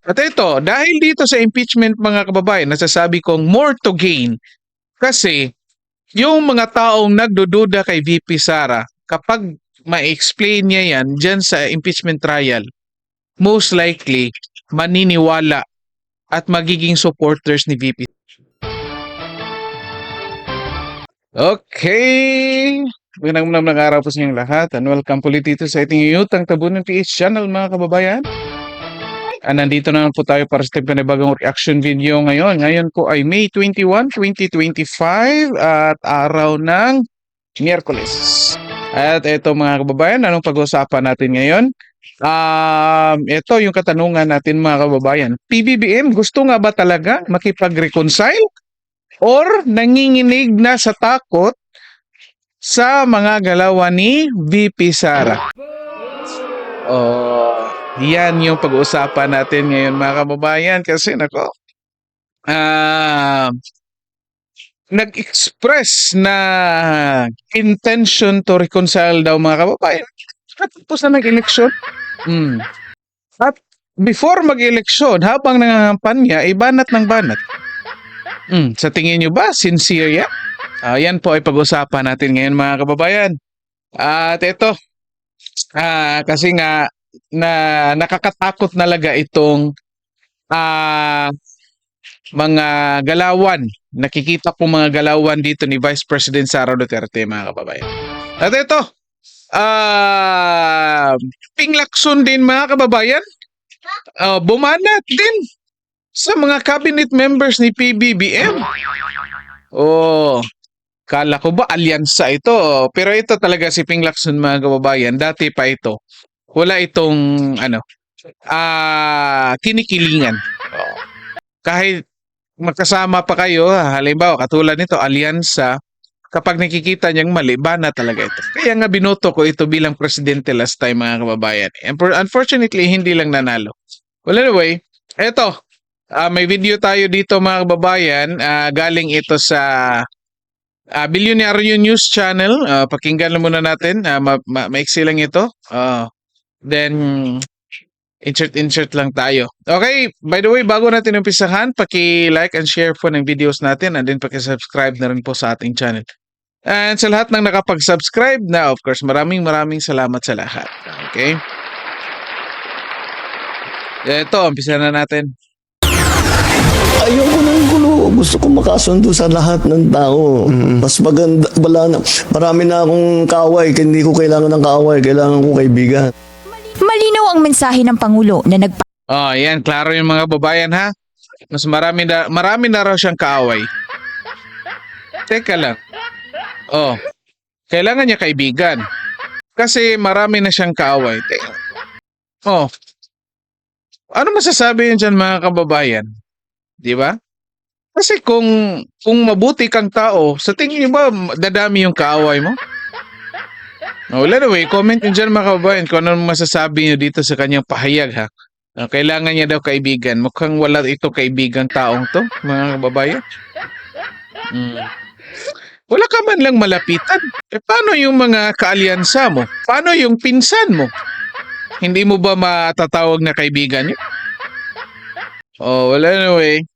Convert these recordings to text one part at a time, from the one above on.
At ito, dahil dito sa impeachment mga kababayan, nasasabi kong more to gain kasi yung mga taong nagdududa kay VP Sara, kapag ma-explain niya yan dyan sa impeachment trial, most likely maniniwala at magiging supporters ni VP. Okay. Magandang araw po sa inyong lahat and welcome po ulit dito sa ating Yutang Tabunan PH channel mga kababayan. Nandito naman po tayo para sa panibagong reaction video ngayon. Ngayon po ay May 21, 2025 at araw ng Miyerkules. At ito mga kababayan, anong pag-uusapan natin ngayon? Ito yung katanungan natin mga kababayan. PBBM gusto nga ba talaga makipag-reconcile? Or nanginginig na sa takot sa mga galawan ni VP Sara? Yan yung pag-uusapan natin ngayon mga kababayan kasi nako, nag-express na intention to reconcile daw mga kababayan. Tapos na nag-eleksyon. At before mag-eleksyon, habang nangangampanya, banat ng banat. Sa tingin nyo ba, sincere yan? Yan po ay pag-usapan natin ngayon mga kababayan. At ito, kasi nga, na nakakatakot nalaga itong mga galawan. Nakikita ko mga galawan dito ni Vice President Sara Duterte mga kababayan. At ito, pinglakson din mga kababayan. Bumanat din sa mga cabinet members ni PBBM. Kala ko ba alyansa ito? Pero ito talaga si Ping Lacson mga kababayan. Dati pa ito. Wala itong kinikilingan. Kahit magkasama pa kayo, halimbawa katulad nito, alyansa, kapag nakikita niyang mali, bana talaga ito. Kaya nga binoto ko ito bilang presidente last time mga kababayan. And unfortunately, hindi lang nanalo. Well anyway, ito, may video tayo dito mga kababayan. Galing ito sa Bilyonaryo News Channel. Pakinggan lang muna natin. Maiksi lang ito. Then, insert lang tayo. Okay, by the way, bago natin umpisahan, paki-like and share po ng videos natin and then paki-subscribe na rin po sa ating channel. And sa lahat ng nakapag-subscribe na, of course, maraming salamat sa lahat. Okay? Ito, umpisa na natin. Ayoko ng gulo. Gusto ko makasundo sa lahat ng tao. Mas maganda, marami na akong kaaway. Hindi ko kailangan ng kaaway. Kailangan ko kaibigan. Malinaw ang mensahe ng Pangulo na Yan, klaro yung mga babayan ha. Mas marami na raw siyang kaaway. Teka lang. Kailangan niya kaibigan. Kasi marami na siyang kaaway. Teka. Ano masasabi yun dyan mga kababayan? Di ba? Kasi kung mabuti kang tao, sa tingin niyo ba dadami yung kaaway mo? Well anyway, comment nyo dyan mga kababayan kung ano masasabi nyo dito sa kanyang pahayag ha. Kailangan niya daw kaibigan. Mukhang wala ito kaibigan taong to, mga kababayan. Wala ka man lang malapitan. Paano yung mga kaalyansa mo? Paano yung pinsan mo? Hindi mo ba matatawag na kaibigan nyo? Well anyway,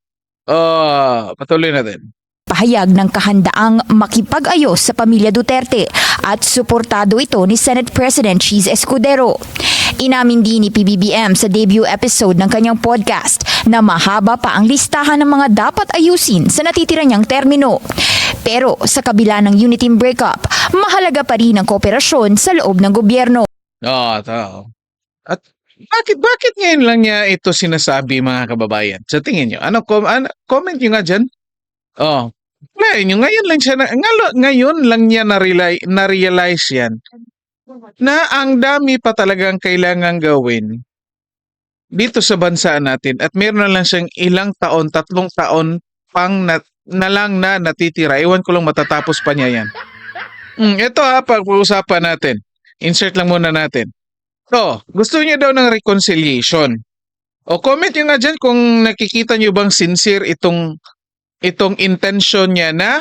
patuloy natin. pahayag ng kahandaang makipag-ayos sa pamilya Duterte at suportado ito ni Senate President Cheese Escudero. Inamin din ni PBBM sa debut episode ng kanyang podcast na mahaba pa ang listahan ng mga dapat ayusin sa natitira niyang termino. Pero sa kabila ng unity breakup, mahalaga pa rin ang kooperasyon sa loob ng gobyerno. Tao. At bakit ngayon lang niya ito sinasabi mga kababayan? Sa tingin niyo, comment niyo nga dyan. Ngayon lang niya na-realize yan na ang dami pa talagang kailangang gawin dito sa bansa natin at meron na lang siyang ilang taon, 3 taon pang na lang na natitira. Ewan ko lang matatapos pa niya yan. Ito pag-uusapan natin. Insert lang muna natin. Gusto niya daw ng reconciliation. Comment nyo nga dyan kung nakikita nyo bang sincere itong intention niya na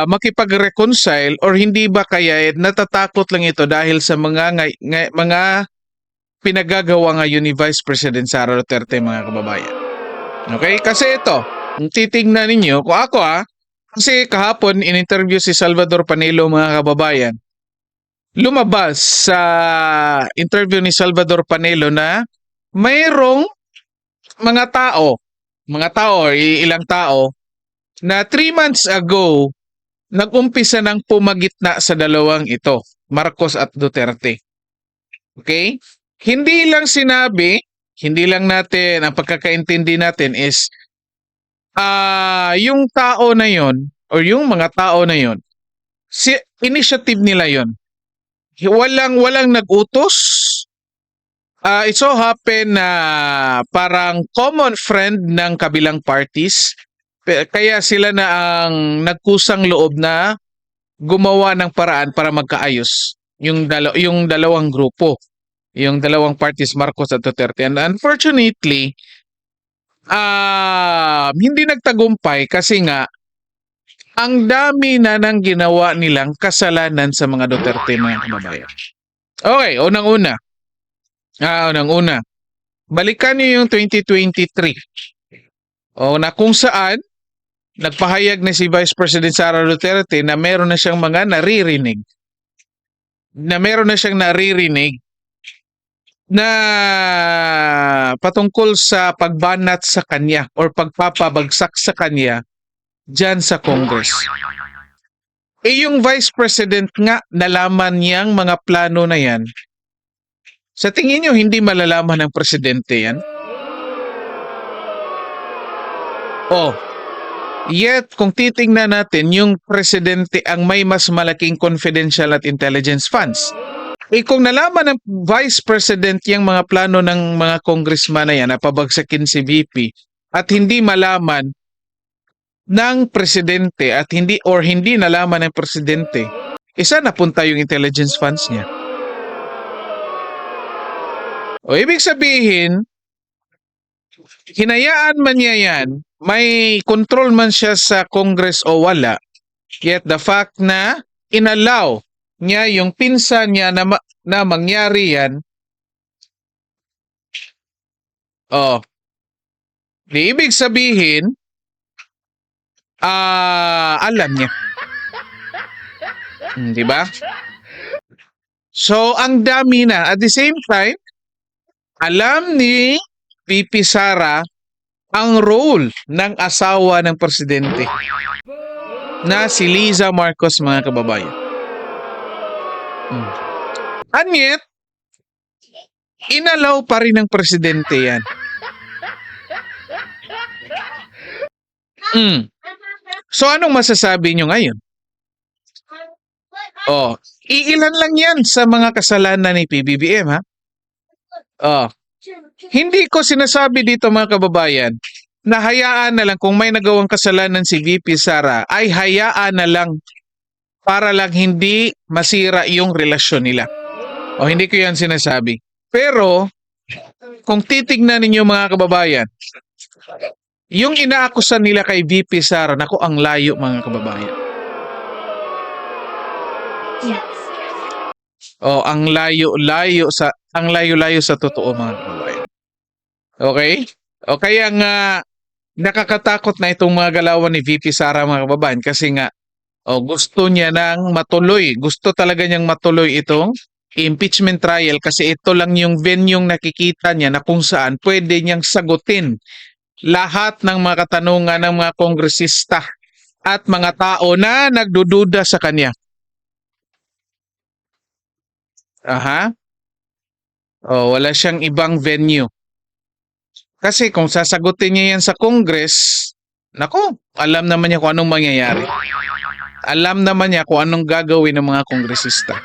makipag-reconcile or hindi ba kaya natatakot lang ito dahil sa mga pinagagawa ngayon ni Vice President Sara Duterte, mga kababayan. Okay? Kasi ito, kung titingnan ninyo, kung ako kasi kahapon in-interview si Salvador Panelo, mga kababayan, lumabas sa interview ni Salvador Panelo na mayroong mga tao or ilang tao na 3 months ago nag-umpisa ng pumagitna sa dalawang ito, Marcos at Duterte. Okay? Hindi lang natin, ang pagkakaintindi natin is yung tao na yon or yung mga tao na yon, initiative nila yon. Walang nag-utos. It so happen na parang common friend ng kabilang parties. Kaya sila na ang nagkusang loob na gumawa ng paraan para magkaayos yung dalawang grupo. Yung dalawang parties, Marcos at Duterte. And unfortunately, hindi nagtagumpay kasi nga ang dami na nang ginawa nilang kasalanan sa mga Duterte, mga kababayan. Okay, unang-una. Balikan niyo yung 2023. Na kung saan nagpahayag na si Vice President Sara Duterte na meron na siyang mga naririnig. Na patungkol sa pagbanat sa kanya or pagpapabagsak sa kanya dyan sa Congress. Yung Vice President nga, nalaman niyang mga plano na yan. Sa tingin niyo, hindi malalaman ng Presidente yan? Yet, kung titingnan natin, yung Presidente ang may mas malaking confidential at intelligence funds. Kung nalaman ng Vice President yung mga plano ng mga congressman na yan na pabagsakin si VP at hindi malaman ng Presidente at hindi nalaman ng Presidente, isa napunta yung intelligence funds niya. Ibig sabihin, hinayaan man niya yan, may control man siya sa Congress o wala, yet the fact na inallow niya yung pinsan niya na mangyari yan, di ibig sabihin, alam niya. Di ba? So, ang dami na. At the same time, alam ni VP Sara ang role ng asawa ng Presidente na si Liza Marcos, mga kababayan. And yet, inalaw pa rin ng Presidente yan. So, anong masasabi nyo ngayon? Iilan lang yan sa mga kasalanan ni PBBM, ha? Hindi ko sinasabi dito, mga kababayan, na hayaan na lang kung may nagawang kasalanan si VP Sara, ay hayaan na lang para lang hindi masira yung relasyon nila. Hindi ko yan sinasabi. Pero, kung titignan ninyo, mga kababayan, yung inaakusan nila kay VP Sara, naku, ang layo, mga kababayan. Ang layo-layo sa totoo, mga kababayan. Okay? Kaya nga nakakatakot na itong mga galawan ni VP Sara, mga kababayan, kasi nga gusto niya nang matuloy. Gusto talaga niyang matuloy itong impeachment trial kasi ito lang yung venue nakikita niya na kung saan pwede niyang sagutin lahat ng mga katanungan ng mga kongresista at mga tao na nagdududa sa kanya. Wala siyang ibang venue. Kasi kung sasagutin niya yan sa Congress, nako, alam naman niya kung anong mangyayari. Alam naman niya kung anong gagawin ng mga kongresista.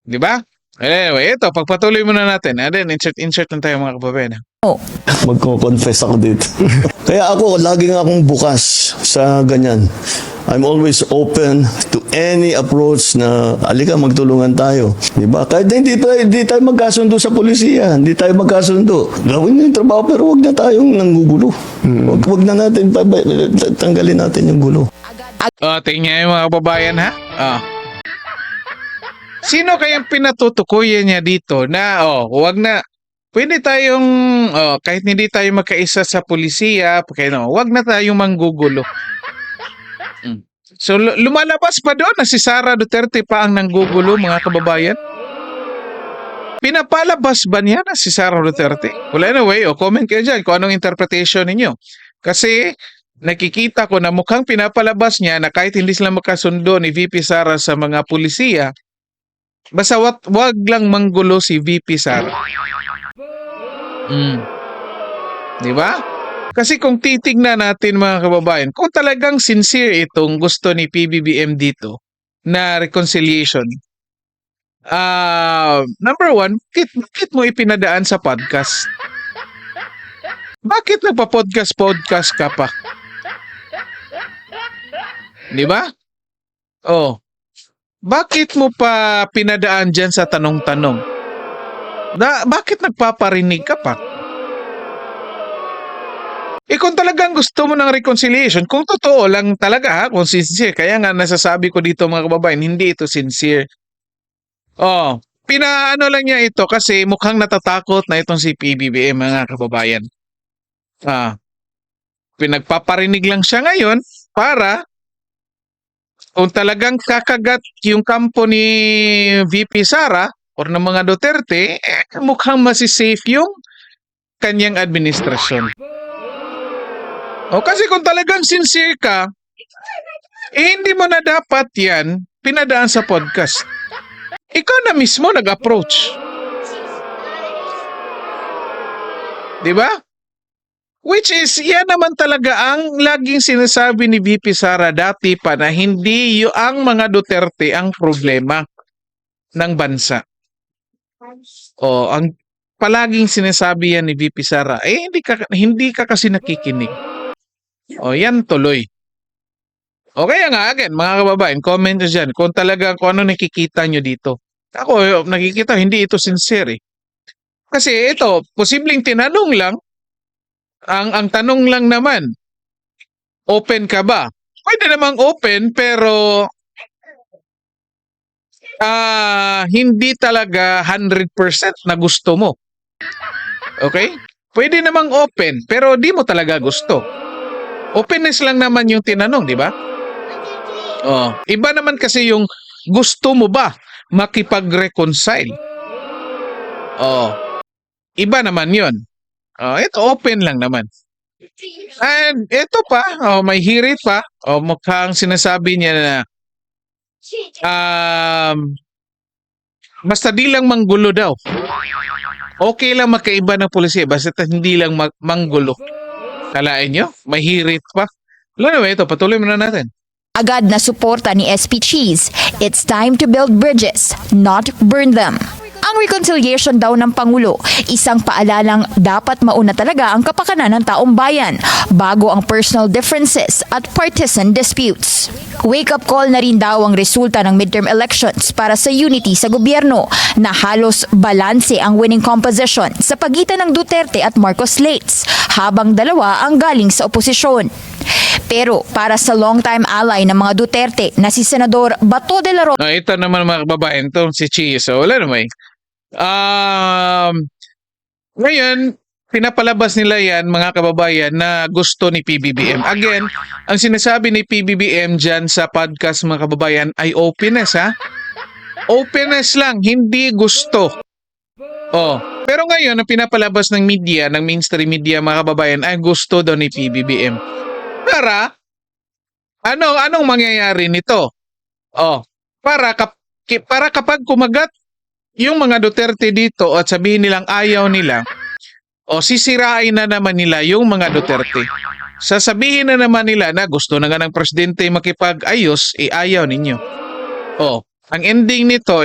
Di ba? Anyway, ito, pagpatuloy muna natin. Then, insert lang tayo, mga kababayan. Magko-confess ako dito. Kaya ako, laging akong bukas sa ganyan. I'm always open to any approach na alika magtulungan tayo. Diba? Kahit hindi tayo magkasundo sa polisiya, hindi tayo magkasundo. Gawin niyo yung trabaho pero wag na tayong nanggugulo. Wag na natin, tanggalin natin yung gulo. Tingnan yung mga kababayan, ha? Sino kayang pinatutukuyan niya dito na, huwag na, pwede tayong, kahit hindi tayo magkaisa sa pulisiya, huwag na tayong manggugulo. So, lumalabas pa doon na si Sara Duterte pa ang nanggugulo, mga kababayan? Pinapalabas ba niya na si Sara Duterte? Well, anyway, comment kayo dyan kung anong interpretation ninyo. Kasi, nakikita ko na mukhang pinapalabas niya na kahit hindi sila makasundo ni VP Sara sa mga pulisiya, basta wag lang manggulo si VP Sara. Di ba? Kasi kung titignan natin mga kababayan, kung talagang sincere itong gusto ni PBBM dito na reconciliation, number one, bakit mo ipinadaan sa podcast? Bakit nagpa-podcast ka pa? Di ba? Bakit mo pa pinadaan dyan sa tanong-tanong? Bakit nagpaparinig ka pa? Kung talagang gusto mo ng reconciliation, kung totoo lang talaga, kung sincere, kaya nga nasasabi ko dito mga kababayan, hindi ito sincere. Pinaano lang niya ito kasi mukhang natatakot na itong si PBBM mga kababayan. Pinagpaparinig lang siya ngayon para kung talagang kakagat yung kampo ni VP Sara or ng mga Duterte, mukhang masisafe yung kanyang administrasyon. Kasi kung talagang sincere ka, hindi mo na dapat yan pinadaan sa podcast. Ikaw na mismo nag-approach. Di ba? Which is, yan naman talaga ang laging sinasabi ni VP Sara dati pa na hindi ang mga Duterte ang problema ng bansa. Ang palaging sinasabi yan ni VP Sara, hindi ka kasi nakikinig. Yan tuloy. Kaya nga, again, mga kababayan, comment nyo dyan kung ano nakikita nyo dito. Ako, nakikita, hindi ito sincere. Kasi ito, posibleng tinanong lang, ang tanong lang naman, open ka ba? Pwede namang open, pero hindi talaga 100% na gusto mo. Okay? Pwede namang open, pero di mo talaga gusto. Openness lang naman yung tinanong, di ba? Iba naman kasi yung gusto mo ba makipag-reconcile. Iba naman yun. Ito open lang naman. And ito pa, may hirit pa. Mukhang sinasabi niya na basta di lang manggulo daw. Okay lang magkaiba ng pulisya, basta hindi lang manggulo. Kalain nyo? May hirit pa. Ito, patuloy muna natin. Agad na suporta ni SP Cheese, it's time to build bridges, not burn them. Ang reconciliation daw ng Pangulo, isang paalalang dapat mauna talaga ang kapakanan ng taong bayan bago ang personal differences at partisan disputes. Wake-up call na rin daw ang resulta ng midterm elections para sa unity sa gobyerno na halos balanse ang winning composition sa pagitan ng Duterte at Marcos slates habang dalawa ang galing sa oposisyon. Pero para sa long-time ally ng mga Duterte na si Senador Bato de la Rosa, ito naman mga kababayan, ito si Cheese. Wala naman. Ngayon, pinapalabas nila yan mga kababayan na gusto ni PBBM. Again, ang sinasabi ni PBBM dyan sa podcast mga kababayan ay openness ha. Openness lang, hindi gusto. Pero ngayon, ang pinapalabas ng media, ng mainstream media mga kababayan ay gusto daw ni PBBM. Para, anong mangyayari nito? Para kapag kumagat yung mga Duterte dito at sabihin nilang ayaw nila, sisirain na naman nila yung mga Duterte. Sasabihin na naman nila na gusto na nga ng presidente makipag-ayos, ayaw ninyo. Ang ending nito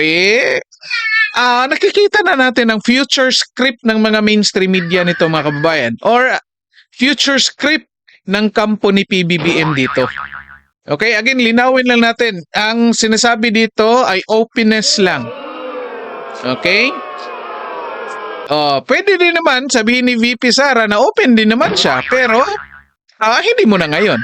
nakikita na natin ang future script ng mga mainstream media nito mga kababayan or future script ng kampo ni PBBM dito. Okay, again, linawin lang natin. Ang sinasabi dito ay openness lang. Okay? Pwede din naman sabihin ni VP Sara na open din naman siya, pero hindi mo na ngayon.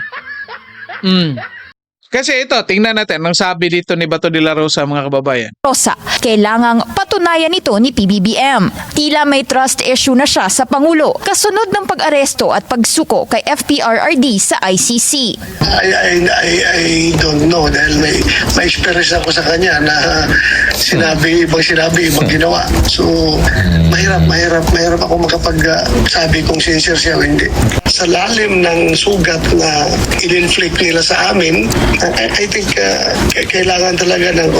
Kasi ito, tingnan natin ang sabi dito ni Bato de la Rosa, mga kababayan. Rosa, kailangang patunayan ito ni PBBM. Tila may trust issue na siya sa Pangulo kasunod ng pag-aresto at pagsuko kay FPRRD sa ICC. I don't know dahil may experience ako sa kanya na sinabi, ibang ginawa. So, mahirap ako makapag-sabi kung sincere siya o hindi. Sa lalim ng sugat na in-inflict nila sa amin, I think kailangan talaga ng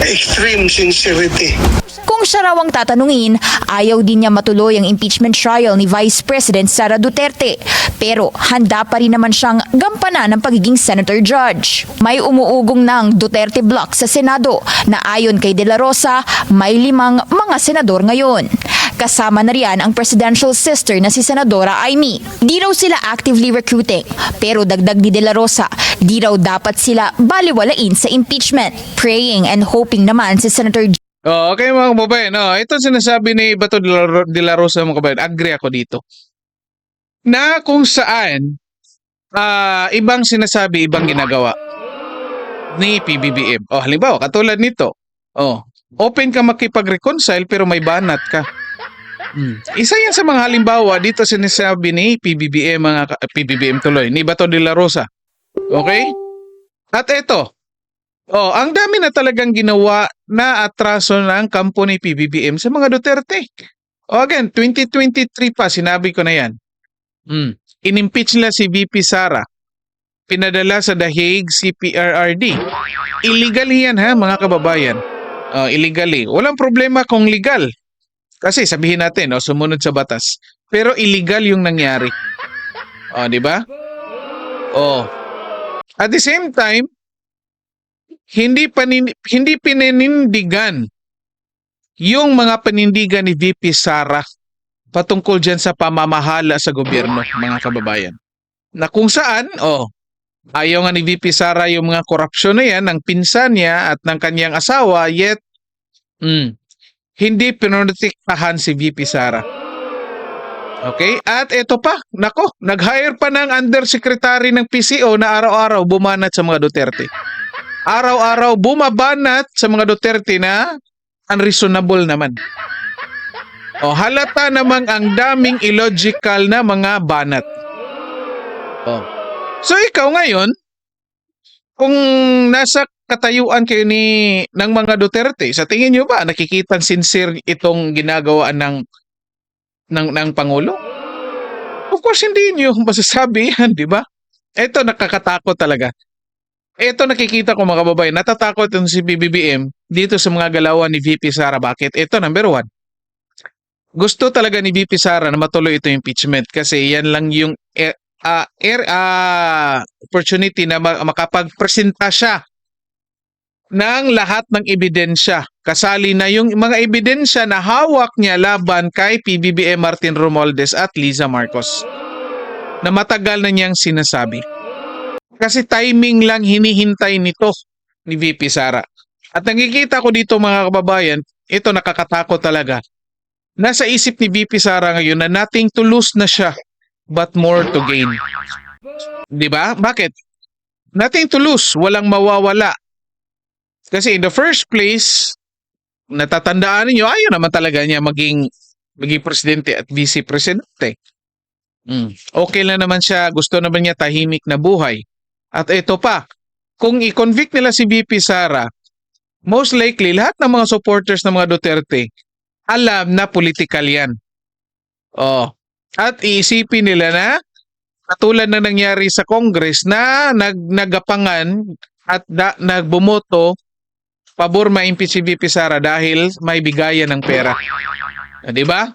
extreme sincerity. Kung siya raw ang tatanungin, ayaw din niya matuloy ang impeachment trial ni Vice President Sara Duterte. Pero handa pa rin naman siyang gampanan ng pagiging senator judge. May umuugong ng Duterte block sa Senado na ayon kay De La Rosa, may 5 mga senador ngayon. Kasama na riyan ang presidential sister na si Senadora Amy. Di raw sila actively recruiting, pero dagdag ni De La Rosa, di raw dapat sila baliwalain sa impeachment. Praying and hoping naman si Senator Oh, okay mga kababayan. Ito sinasabi ni Bato de la Rosa, mga kababayan. Agree ako dito. Na kung saan ibang sinasabi, ibang ginagawa ni PBBM. Halimbawa, katulad nito. Open ka makipag-reconcile pero may banat ka. Isa yan sa mga halimbawa dito sinasabi ni PBBM, PBBM tuloy, ni Bato de la Rosa. Okay? At ito, ang dami na talagang ginawa na atraso ng kampo ni PBBM sa mga Duterte. Again, 2023 pa, sinabi ko na yan. Inimpeach nila si VP Sara. Pinadala sa The Hague CPRRD. Illegal yan ha, mga kababayan. Illegally. Walang problema kung legal. Kasi sabihin natin, sumunod sa batas. Pero illegal yung nangyari. Di ba? At the same time, hindi pininindigan yung mga panindigan ni VP Sara patungkol dyan sa pamamahala sa gobyerno, mga kababayan. Na kung saan, ayaw nga ni VP Sara yung mga korupsyon na yan, ng pinsan niya at ng kanyang asawa, yet, hindi pinotektahan si VP Sara. Okay? At ito pa, nag-hire pa ng undersecretary ng PCO na araw-araw bumanat sa mga Duterte. Araw-araw bumabanat sa mga Duterte na unreasonable naman. Halata namang ang daming illogical na mga banat. So ikaw ngayon, kung nasa katayuan kayo ng mga Duterte, sa tingin nyo ba nakikita sincere itong ginagawa ng Pangulo? Of course, hindi nyo masasabi yan, di ba? Ito, nakakatakot talaga. Ito nakikita ko, mga kababayan, natatakot yung si BBM dito sa mga galawan ni VP Sara. Bakit? Ito, number 1. Gusto talaga ni VP Sara na matuloy ito impeachment kasi yan lang yung opportunity na makapagpresenta siya ng lahat ng ebidensya. Kasali na yung mga ebidensya na hawak niya laban kay PBBM Martin Romualdez at Liza Marcos na matagal na niyang sinasabi. Kasi timing lang hinihintay nito ni VP Sara. At nakikita ko dito, mga kababayan, ito nakakatakot talaga. Nasa isip ni VP Sara ngayon na nothing to lose na siya but more to gain. 'Di ba? Bakit? Nothing to lose, walang mawawala. Kasi in the first place, natatandaan niyo, ayaw naman talaga niya maging presidente at vice presidente. Okay lang naman siya, gusto naman niya tahimik na buhay. At ito pa, kung i-convict nila si VP Sara, most likely lahat ng mga supporters ng mga Duterte alam na political yan. At iisipin nila na katulad na nangyari sa Congress na nagapangan at nagbumoto pabor ma-impeach si VP Sara dahil may bigayan ng pera. Di ba?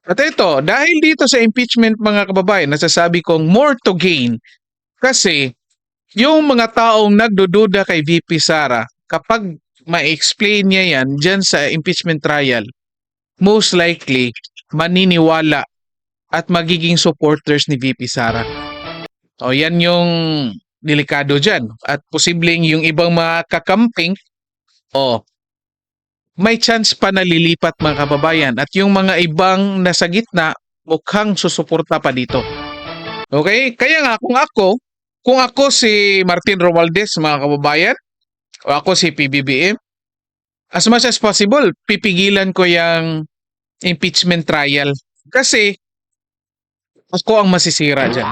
At ito, dahil dito sa impeachment, mga kababayan, nasasabi kong more to gain kasi yung mga taong nagdududa kay VP Sara, kapag ma-explain niya yan dyan sa impeachment trial, most likely maniniwala at magiging supporters ni VP Sara. Yan yung delikado dyan. At posibleng yung ibang mga kakamping, may chance pa na lilipat, mga kababayan. At yung mga ibang nasa gitna, mukhang susuporta pa dito. Okay? Kaya nga, kung ako si Martin Romualdez, mga kababayan, o ako si PBBM, as much as possible, pipigilan ko yung impeachment trial. Kasi, ako ang masisira dyan.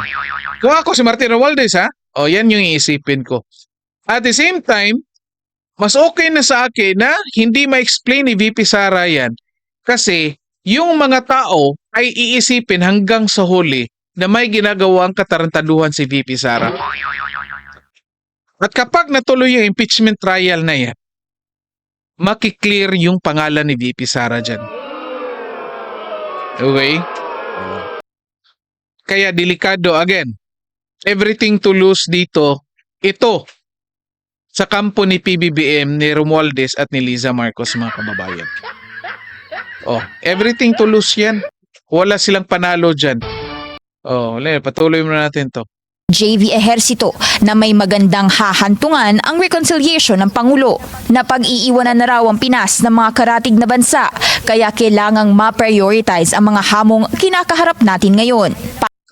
Kung ako si Martin Romualdez, ha? O, yan yung iisipin ko. At the same time, mas okay na sa akin na hindi ma-explain ni VP Sara yan. Kasi, yung mga tao ay iisipin hanggang sa huli na may ginagawang katarantaduhan si VP Sara. At kapag natuloy yung impeachment trial na yan, makiklear yung pangalan ni VP Sara dyan. Okay? Kaya delikado again. Everything to lose dito, ito, sa kampo ni PBBM, ni Romualdez at ni Liza Marcos, mga kababayan. Oh, everything to lose yan. Wala silang panalo dyan. Oh, patuloy muna natin to. JV Ejercito na may magandang hahantungan ang reconciliation ng Pangulo na pag-iiwanan na raw ang Pinas ng mga karatig na bansa kaya kailangang ma-prioritize ang mga hamong kinakaharap natin ngayon.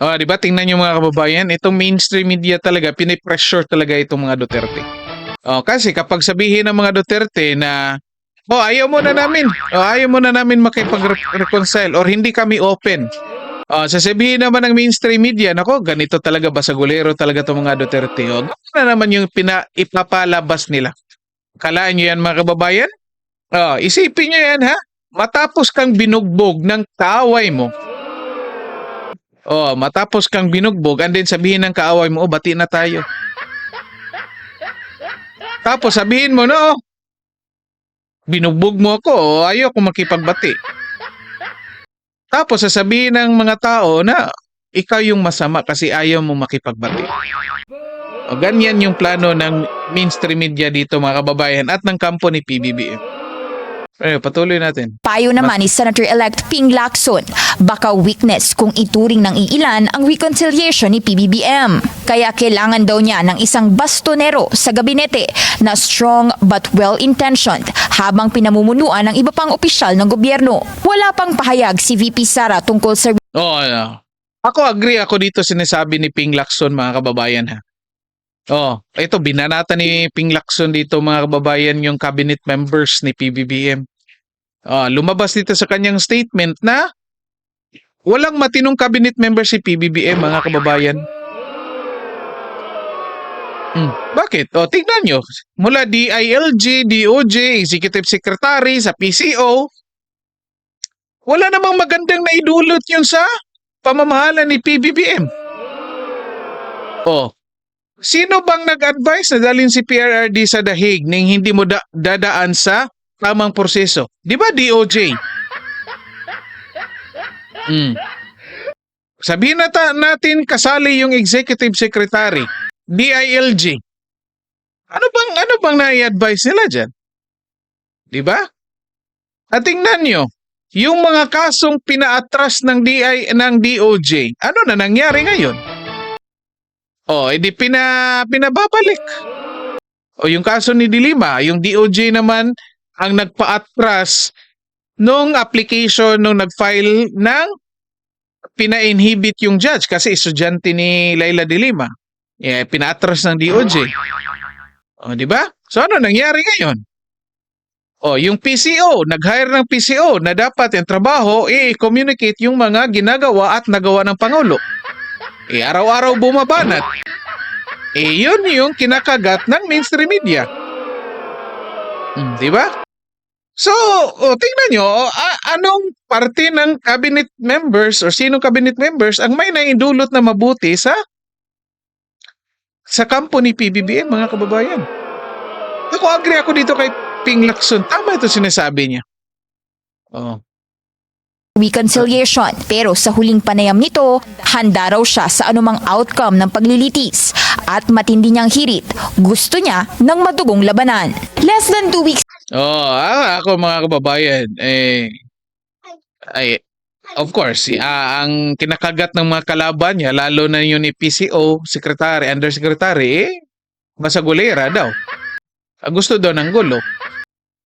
Oh, di ba? Tingnan niyo mga kababayan, itong mainstream media talaga, pinipressure talaga itong mga Duterte. Oh, kasi kapag sabihin ng mga Duterte na ayaw mo na namin makipag-reconcile or hindi kami open. Sasabihin naman ng mainstream media, nako, ganito talaga, basagulero talaga itong mga Duterte. Gano'n na naman yung ipapalabas nila. Kalaan nyo yan mga kababayan? Isipin nyo yan ha? Matapos kang binugbog ng kaaway mo. Matapos kang binugbog, and then sabihin ng kaaway mo, bati na tayo. Tapos sabihin mo, no, binugbog mo ako, ayaw ko makipagbati. Tapos sasabihin ng mga tao na ikaw yung masama kasi ayaw mo makipagbati. Ganyan yung plano ng mainstream media dito mga kababayan at ng kampo ni PBBM. Patuloy natin. Payo naman ni Senator-elect Ping Lacson, baka weakness kung ituring ng iilan ang reconciliation ni PBBM. Kaya kailangan daw niya ng isang bastonero sa gabinete na strong but well-intentioned habang pinamumunuan ng iba pang opisyal ng gobyerno. Wala pang pahayag si VP Sara tungkol sa Ako agree ako dito sinasabi ni Ping Lacson mga kababayan ha. Ito binanata ni Ping Lacson dito mga kababayan yung cabinet members ni PBBM. Lumabas dito sa kanyang statement na walang matinong cabinet member si PBBM mga kababayan. Bakit? Tingnan nyo. Mula DILG, DOJ, Executive Secretary, sa PCO, wala namang magandang naidulot yun sa pamamahala ni PBBM. Sino bang nag-advise na dalhin si PRRD sa dahig nang hindi mo dadaan sa tamang proseso? Di ba DOJ? Sabihin natin kasali yung Executive Secretary, DILG. Ano bang na-i-advise nila dyan? Di ba? At tingnan nyo, yung mga kasong pina-atras ng DOJ, ano na nangyari ngayon? Edi pinababalik. Yung kaso ni Dilima, yung DOJ naman ang nagpa-atras nung application nung nag-file ng pina-inhibit yung judge kasi estudyante ni Laila Dilima. Pina-atras ng DOJ. Di ba? So ano nangyari ngayon? Yung PCO, nag-hire ng PCO na dapat yung trabaho i-communicate yung mga ginagawa at nagawa ng Pangulo. Araw-araw bumabanat. Yun yung kinakagat ng mainstream media. Di ba? So, tingnan nyo, anong parte ng cabinet members or sinong cabinet members ang may naindulot na mabuti sa kampo ni PBBM, mga kababayan. Ako agree ako dito kay Ping Lacson. Tama ito sinasabi niya. reconciliation. Pero sa huling panayam nito, handa raw siya sa anumang outcome ng paglilitis at matindi niyang hirit. Gusto niya ng madugong labanan. Less than 2 weeks Ako mga kababayan, of course, ang kinakagat ng mga kalaban niya, lalo na yun ni PCO, secretary, undersecretary, basagulera daw. Gusto daw ng gulo.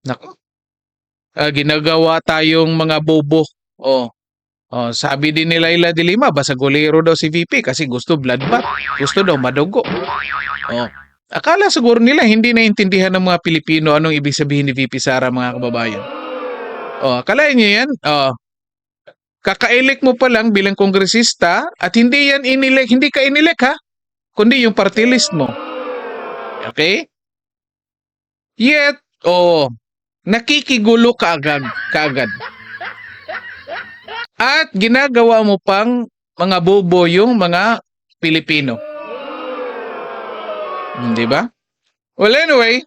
Nako. Ginagawa tayong mga bobo. Oh, sabi din ni Laila de Lima, basagolero daw si VP kasi gusto bloodbath. Gusto daw madugo. Oh. Akala siguro nila hindi naintindihan ng mga Pilipino anong ibig sabihin ni VP Sara, mga kababayan. Oh, akalain niyo yan? Oh, kaka-elect mo pa lang bilang kongresista at hindi yan inilek, hindi ka inilek ha, kundi yung party list mo. Okay? Yet, nakikigulo kaagad. At ginagawa mo pang mga bobo yung mga Pilipino. Di ba? Well, anyway,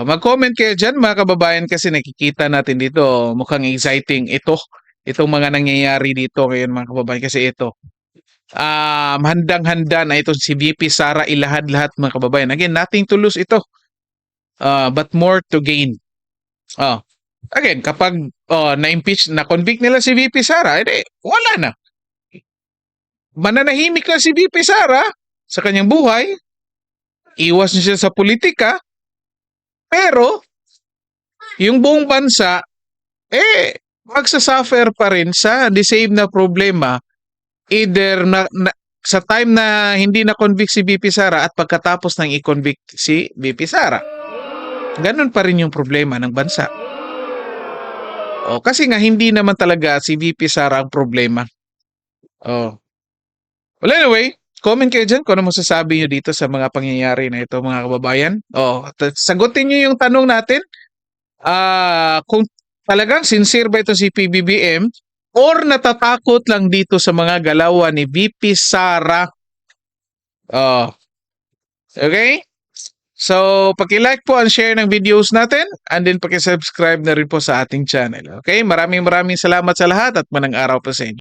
mag-comment kayo dyan mga kababayan kasi nakikita natin dito mukhang exciting itong mga nangyayari dito ngayon mga kababayan kasi ito. Handang-handa na ito si VP Sara ilahad-lahat mga kababayan. Again, nothing to lose ito. But more to gain. Again, kapag na-impeach, na-convict nila si VP Sara, wala na. Mananahimik na si VP Sara sa kanyang buhay. Iwas na siya sa politika. Pero, yung buong bansa, magsasuffer pa rin sa the same na problema. Either sa time na hindi na-convict si VP Sara at pagkatapos nang i-convict si VP Sara. Ganun pa rin yung problema ng bansa. Kasi nga hindi naman talaga si VP Sara ang problema. Well, anyway, comment kayo dyan kung ano masasabi nyo dito sa mga pangyayari na ito mga kababayan. Sagutin nyo yung tanong natin. Kung talagang sincere ba ito si PBBM or natatakot lang dito sa mga galawan ni VP Sara. Okay? So, paki-like po and share ng videos natin and then paki-subscribe na rin po sa ating channel. Okay? Maraming salamat sa lahat at manang araw po sa inyo.